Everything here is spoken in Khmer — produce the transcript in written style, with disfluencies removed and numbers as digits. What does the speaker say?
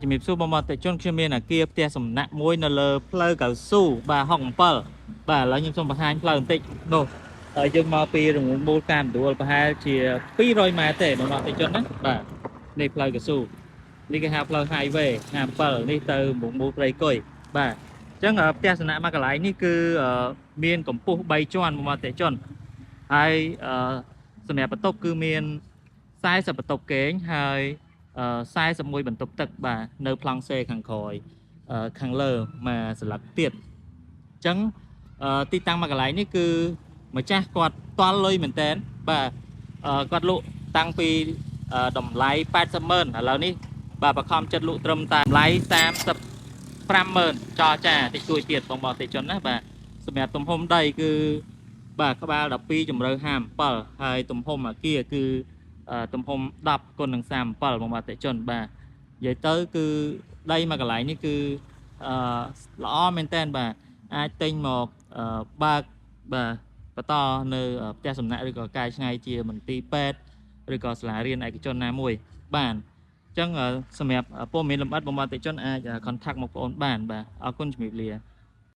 ជំរាបសួរបងប្អូនតិជនខ្ញុំមានអាគារផ្ទះសំណាក់មួយនៅលើផ្លូវកៅស៊ូបាទ67បាទឥឡូវខ្ញុំសូមបង្ហាញផ្លូវបន្តិចនោះហើយយើងមកពីរង្វង់មូលតាមដួលប្រហែលជា200ម៉ែត្រទេបងប្អូនតិជនណាបាទនេះផ្លូវកៅស៊ូនេះគេហៅផ្លូវ highway 57នេះទៅរង្វង់មូលព្រៃគុយបាទអញ្ចឹងផ្ទះសំណាក់មួយកន្លែងនេះគឺមានកម្ពស់3ជាន់បងប្អូនតិជនហើយសម្រាប់បន្ទប់គឺមាន40បន្ទប់គេងហើយ41បន្ទប់ទឹកបាទនៅប្លង់សេខាងក្រោយខាងលើមួយសន្លឹកទៀតអញ្ចឹងទីតាំងមួយកន្លែងនេះគឺម្ចាស់គាត់តល់លុយមែនតើបាទគាត់លក់តាំងពីតម្លៃ80,000ឥឡូវនេះបាទបខំចិត្តលក់ត្រឹមតែតម្លៃ35,000ចរចាតិចតួចទៀតបងប្អូនតិចជនណាបាទសម្រាប់ទំហំដីគឺបាទក្បាល12ជម្រៅ57ហើយទំហំអាគារគឺទំហំ10គុណនឹង37បងប្អូនអតិជនបាទនិយាយទៅគឺដីមួយកន្លែងនេះគឺល្អមែនតើបាទអាចទិញមកបើកបាទបន្តនៅផ្ទះសំណាក់ឬក៏កែច្នៃជាមន្ទីរពេទ្យឬក៏សាលារៀនឯកជនណាមួយបានអញ្ចឹងសម្រាប់ព័ត៌មានលម្អិតបងប្អូនអតិជនអាច contact មកបងប្អូនបានបាទអរគុណជំរាបលា